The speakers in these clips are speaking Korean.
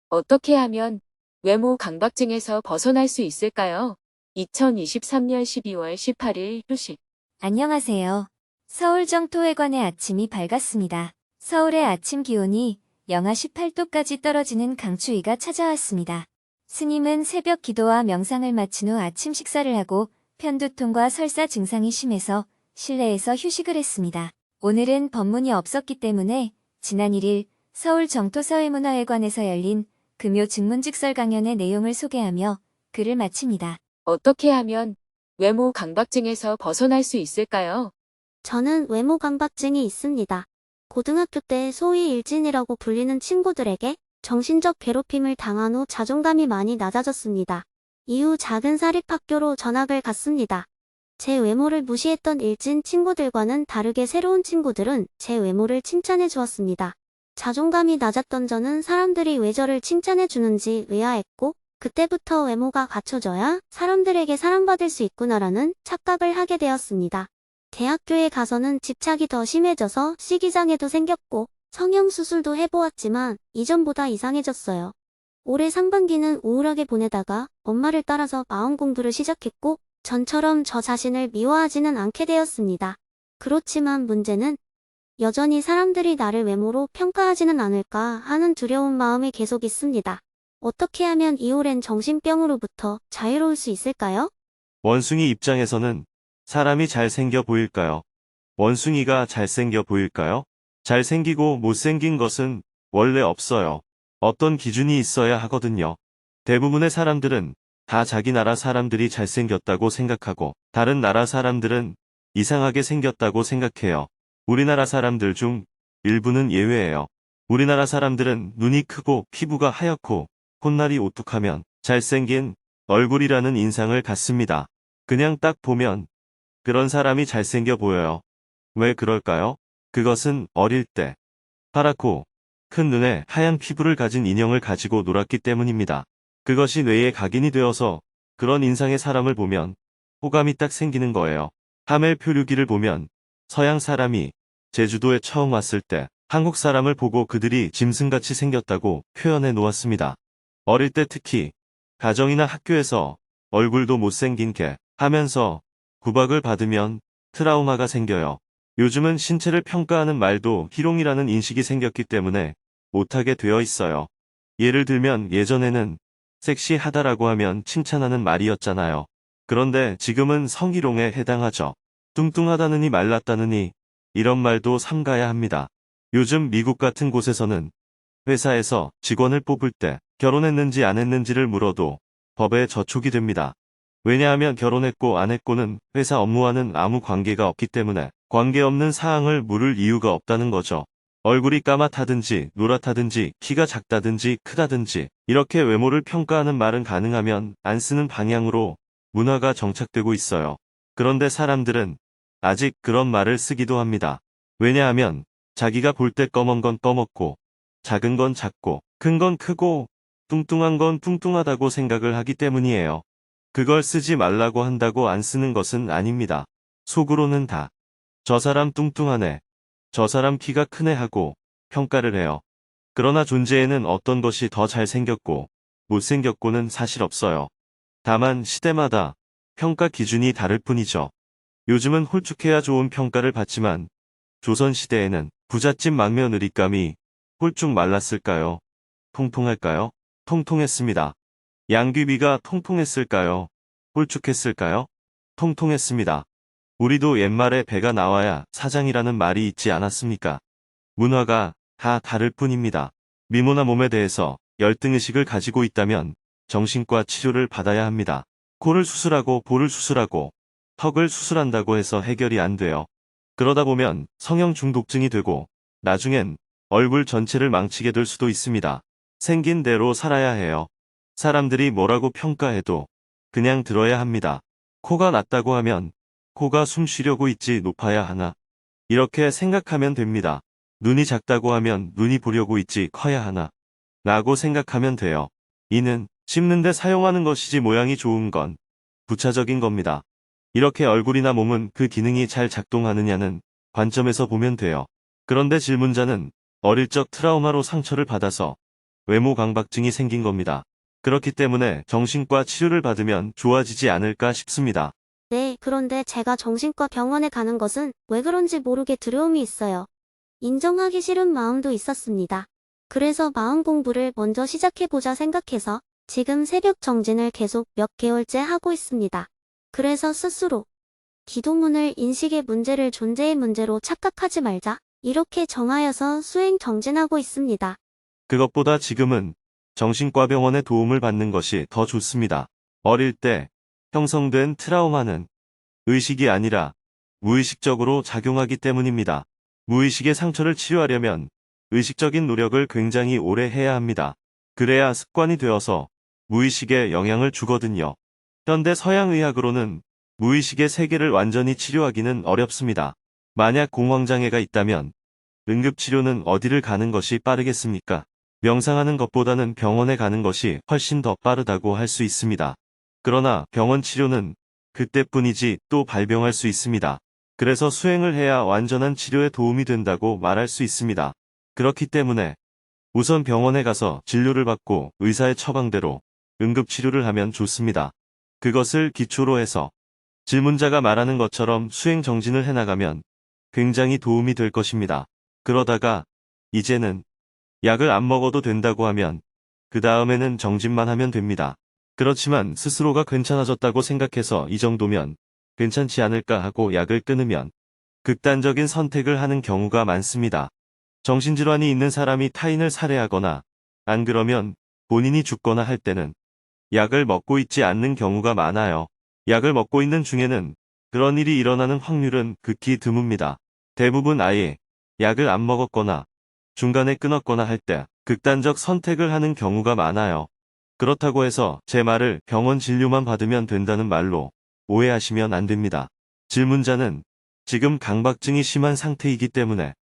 어떻게 하면 외모 강박증에서 벗어날 수 있을까요? 2023년 12월 18일 휴식. 안녕하세요. 서울 정토회관의 아침이 밝았습니다. 서울의 아침 기온이 영하 18도까지 떨어지는 강추위가 찾아왔습니다. 스님은 새벽 기도와 명상을 마친 후 아침 식사를 하고 편두통과 설사 증상이 심해서 실내에서 휴식을 했습니다. 오늘은 법문이 없었기 때문에 지난 1일 서울 정토사회문화회관에서 열린 금요 증문직설 강연의 내용을 소개하며 글을 마칩니다. 어떻게 하면 외모 강박증에서 벗어날 수 있을까요? 저는 외모 강박증이 있습니다. 고등학교 때 소위 일진이라고 불리는 친구들에게 정신적 괴롭힘을 당한 후 자존감이 많이 낮아졌습니다. 이후 작은 사립학교로 전학을 갔습니다. 제 외모를 무시했던 일진 친구들과는 다르게 새로운 친구들은 제 외모를 칭찬해 주었습니다. 자존감이 낮았던 저는 사람들이 왜 저를 칭찬해 주는지 의아했고, 그때부터 외모가 갖춰져야 사람들에게 사랑받을 수 있구나라는 착각을 하게 되었습니다. 대학교에 가서는 집착이 더 심해져서 식이장애도 생겼고 성형수술도 해보았지만 이전보다 이상해졌어요. 올해 상반기는 우울하게 보내다가 엄마를 따라서 마음 공부를 시작했고 전처럼 저 자신을 미워하지는 않게 되었습니다. 그렇지만 문제는 여전히 사람들이 나를 외모로 평가하지는 않을까 하는 두려운 마음이 계속 있습니다. 어떻게 하면 이 오랜 정신병으로부터 자유로울 수 있을까요? 원숭이 입장에서는 사람이 잘생겨 보일까요? 원숭이가 잘생겨 보일까요? 잘생기고 못생긴 것은 원래 없어요. 어떤 기준이 있어야 하거든요. 대부분의 사람들은 다 자기 나라 사람들이 잘생겼다고 생각하고 다른 나라 사람들은 이상하게 생겼다고 생각해요. 우리나라 사람들 중 일부는 예외예요. 우리나라 사람들은 눈이 크고 피부가 하얗고 콧날이 오뚝하면 잘생긴 얼굴이라는 인상을 갖습니다. 그냥 딱 보면 그런 사람이 잘생겨 보여요. 왜 그럴까요? 그것은 어릴 때 파랗고 큰 눈에 하얀 피부를 가진 인형을 가지고 놀았기 때문입니다. 그것이 뇌에 각인이 되어서 그런 인상의 사람을 보면 호감이 딱 생기는 거예요. 하멜 표류기를 보면 서양 사람이 제주도에 처음 왔을 때 한국 사람을 보고 그들이 짐승같이 생겼다고 표현해 놓았습니다. 어릴 때 특히 가정이나 학교에서 얼굴도 못생긴 개 하면서 구박을 받으면 트라우마가 생겨요. 요즘은 신체를 평가하는 말도 희롱이라는 인식이 생겼기 때문에 못하게 되어 있어요. 예를 들면 예전에는 섹시하다라고 하면 칭찬하는 말이었잖아요. 그런데 지금은 성희롱에 해당하죠. 뚱뚱하다느니 말랐다느니 이런 말도 삼가야 합니다. 요즘 미국 같은 곳에서는 회사에서 직원을 뽑을 때 결혼했는지 안 했는지를 물어도 법에 저촉이 됩니다. 왜냐하면 결혼했고 안 했고는 회사 업무와는 아무 관계가 없기 때문에 관계없는 사항을 물을 이유가 없다는 거죠. 얼굴이 까맣다든지 노랗다든지 키가 작다든지 크다든지 이렇게 외모를 평가하는 말은 가능하면 안 쓰는 방향으로 문화가 정착되고 있어요. 그런데 사람들은 아직 그런 말을 쓰기도 합니다. 왜냐하면 자기가 볼 때 검은 건 검었고 작은 건 작고 큰 건 크고 뚱뚱한 건 뚱뚱하다고 생각을 하기 때문이에요. 그걸 쓰지 말라고 한다고 안 쓰는 것은 아닙니다. 속으로는 다 저 사람 뚱뚱하네, 저 사람 키가 크네 하고 평가를 해요. 그러나 존재에는 어떤 것이 더 잘생겼고 못생겼고는 사실 없어요. 다만 시대마다 평가 기준이 다를 뿐이죠. 요즘은 홀쭉해야 좋은 평가를 받지만 조선시대에는 부잣집 망며느리감이 홀쭉 말랐을까요? 통통할까요? 통통했습니다. 양귀비가 통통했을까요? 홀쭉했을까요? 통통했습니다. 우리도 옛말에 배가 나와야 사장이라는 말이 있지 않았습니까? 문화가 다 다를 뿐입니다. 미모나 몸에 대해서 열등의식을 가지고 있다면 정신과 치료를 받아야 합니다. 코를 수술하고 볼을 수술하고 턱을 수술한다고 해서 해결이 안 돼요. 그러다 보면 성형 중독증이 되고 나중엔 얼굴 전체를 망치게 될 수도 있습니다. 생긴 대로 살아야 해요. 사람들이 뭐라고 평가해도 그냥 들어야 합니다. 코가 낮다고 하면 코가 숨 쉬려고 있지 높아야 하나? 이렇게 생각하면 됩니다. 눈이 작다고 하면 눈이 보려고 있지 커야 하나? 라고 생각하면 돼요. 이는 씹는데 사용하는 것이지 모양이 좋은 건 부차적인 겁니다. 이렇게 얼굴이나 몸은 그 기능이 잘 작동하느냐는 관점에서 보면 돼요. 그런데 질문자는 어릴 적 트라우마로 상처를 받아서 외모 강박증이 생긴 겁니다. 그렇기 때문에 정신과 치료를 받으면 좋아지지 않을까 싶습니다. 네, 그런데 제가 정신과 병원에 가는 것은 왜 그런지 모르게 두려움이 있어요. 인정하기 싫은 마음도 있었습니다. 그래서 마음 공부를 먼저 시작해보자 생각해서 지금 새벽 정진을 계속 몇 개월째 하고 있습니다. 그래서 스스로 기도문을 인식의 문제를 존재의 문제로 착각하지 말자 이렇게 정하여서 수행 정진하고 있습니다. 그것보다 지금은 정신과 병원의 도움을 받는 것이 더 좋습니다. 어릴 때 형성된 트라우마는 의식이 아니라 무의식적으로 작용하기 때문입니다. 무의식의 상처를 치료하려면 의식적인 노력을 굉장히 오래 해야 합니다. 그래야 습관이 되어서 무의식에 영향을 주거든요. 현대 서양의학으로는 무의식의 세계를 완전히 치료하기는 어렵습니다. 만약 공황장애가 있다면 응급치료는 어디를 가는 것이 빠르겠습니까? 명상하는 것보다는 병원에 가는 것이 훨씬 더 빠르다고 할 수 있습니다. 그러나 병원 치료는 그때뿐이지 또 발병할 수 있습니다. 그래서 수행을 해야 완전한 치료에 도움이 된다고 말할 수 있습니다. 그렇기 때문에 우선 병원에 가서 진료를 받고 의사의 처방대로 응급치료를 하면 좋습니다. 그것을 기초로 해서 질문자가 말하는 것처럼 수행 정진을 해나가면 굉장히 도움이 될 것입니다. 그러다가 이제는 약을 안 먹어도 된다고 하면 그 다음에는 정진만 하면 됩니다. 그렇지만 스스로가 괜찮아졌다고 생각해서 이 정도면 괜찮지 않을까 하고 약을 끊으면 극단적인 선택을 하는 경우가 많습니다. 정신질환이 있는 사람이 타인을 살해하거나 안 그러면 본인이 죽거나 할 때는 약을 먹고 있지 않는 경우가 많아요. 약을 먹고 있는 중에는 그런 일이 일어나는 확률은 극히 드뭅니다. 대부분 아예 약을 안 먹었거나 중간에 끊었거나 할 때 극단적 선택을 하는 경우가 많아요. 그렇다고 해서 제 말을 병원 진료만 받으면 된다는 말로 오해하시면 안 됩니다. 질문자는 지금 강박증이 심한 상태이기 때문에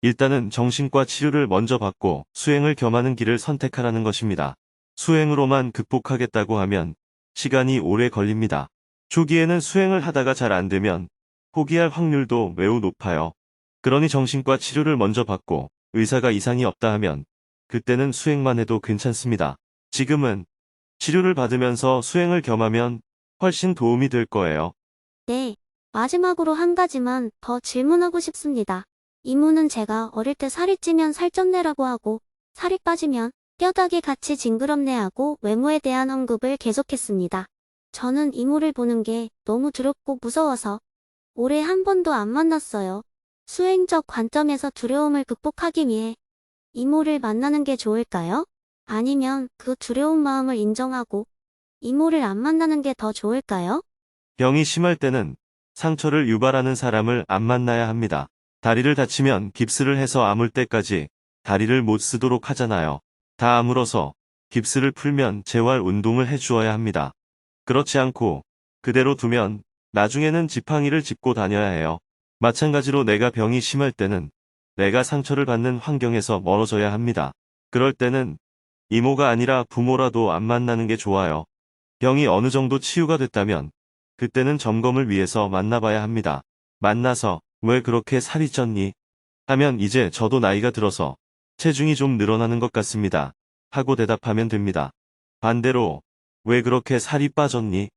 일단은 정신과 치료를 먼저 받고 수행을 겸하는 길을 선택하라는 것입니다. 수행으로만 극복하겠다고 하면 시간이 오래 걸립니다. 초기에는 수행을 하다가 잘 안 되면 포기할 확률도 매우 높아요. 그러니 정신과 치료를 먼저 받고 의사가 이상이 없다 하면 그때는 수행만 해도 괜찮습니다. 지금은 치료를 받으면서 수행을 겸하면 훨씬 도움이 될 거예요. 네, 마지막으로 한 가지만 더 질문하고 싶습니다. 이모는 제가 어릴 때 살이 찌면 살쪘네라고 하고 살이 빠지면 뼈다귀 같이 징그럽네 하고 외모에 대한 언급을 계속했습니다. 저는 이모를 보는 게 너무 두렵고 무서워서 올해 한 번도 안 만났어요. 수행적 관점에서 두려움을 극복하기 위해 이모를 만나는 게 좋을까요? 아니면 그 두려운 마음을 인정하고 이모를 안 만나는 게 더 좋을까요? 병이 심할 때는 상처를 유발하는 사람을 안 만나야 합니다. 다리를 다치면 깁스를 해서 아물 때까지 다리를 못 쓰도록 하잖아요. 다 아물어서 깁스를 풀면 재활 운동을 해주어야 합니다. 그렇지 않고 그대로 두면 나중에는 지팡이를 짚고 다녀야 해요. 마찬가지로 내가 병이 심할 때는 내가 상처를 받는 환경에서 멀어져야 합니다. 그럴 때는 이모가 아니라 부모라도 안 만나는 게 좋아요. 병이 어느 정도 치유가 됐다면 그때는 점검을 위해서 만나봐야 합니다. 만나서 왜 그렇게 살이 쪘니? 하면 이제 저도 나이가 들어서 체중이 좀 늘어나는 것 같습니다. 하고 대답하면 됩니다. 반대로 왜 그렇게 살이 빠졌니?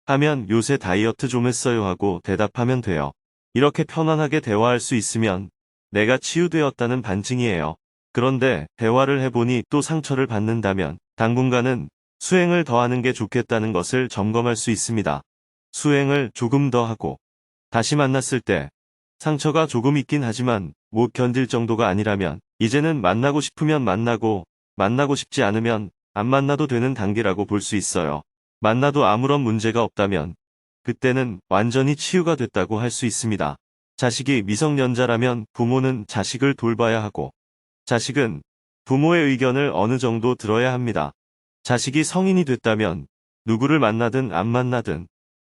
하면 요새 다이어트 좀 했어요 하고 대답하면 돼요. 이렇게 편안하게 대화할 수 있으면 내가 치유되었다는 반증이에요. 그런데 대화를 해보니 또 상처를 받는다면 당분간은 수행을 더 하는 게 좋겠다는 것을 점검할 수 있습니다. 수행을 조금 더 하고 다시 만났을 때 상처가 조금 있긴 하지만 못 견딜 정도가 아니라면 이제는 만나고 싶으면 만나고 싶지 않으면 안 만나도 되는 단계라고 볼 수 있어요. 만나도 아무런 문제가 없다면 그때는 완전히 치유가 됐다고 할 수 있습니다. 자식이 미성년자라면 부모는 자식을 돌봐야 하고 자식은 부모의 의견을 어느 정도 들어야 합니다. 자식이 성인이 됐다면 누구를 만나든 안 만나든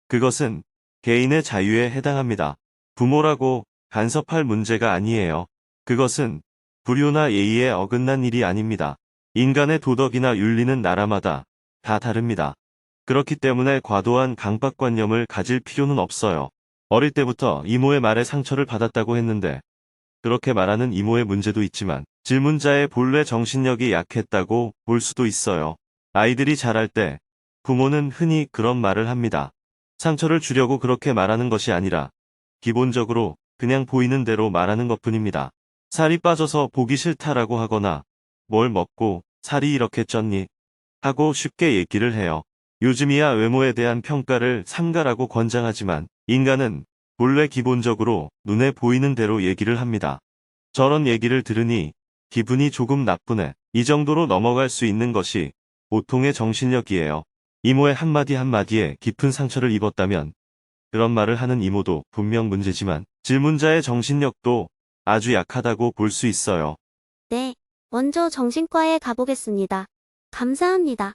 그것은 개인의 자유에 해당합니다. 부모라고 간섭할 문제가 아니에요. 그것은 불효나 예의에 어긋난 일이 아닙니다. 인간의 도덕이나 윤리는 나라마다 다 다릅니다. 그렇기 때문에 과도한 강박관념을 가질 필요는 없어요. 어릴 때부터 이모의 말에 상처를 받았다고 했는데 그렇게 말하는 이모의 문제도 있지만 질문자의 본래 정신력이 약했다고 볼 수도 있어요. 아이들이 자랄 때 부모는 흔히 그런 말을 합니다. 상처를 주려고 그렇게 말하는 것이 아니라 기본적으로 그냥 보이는 대로 말하는 것뿐입니다. 살이 빠져서 보기 싫다라고 하거나 뭘 먹고 살이 이렇게 쪘니? 하고 쉽게 얘기를 해요. 요즘이야 외모에 대한 평가를 삼가라고 권장하지만 인간은 본래 기본적으로 눈에 보이는 대로 얘기를 합니다. 저런 얘기를 들으니 기분이 조금 나쁘네. 이 정도로 넘어갈 수 있는 것이 보통의 정신력이에요. 이모의 한마디 한마디에 깊은 상처를 입었다면 그런 말을 하는 이모도 분명 문제지만 질문자의 정신력도 아주 약하다고 볼 수 있어요. 네, 먼저 정신과에 가보겠습니다. 감사합니다.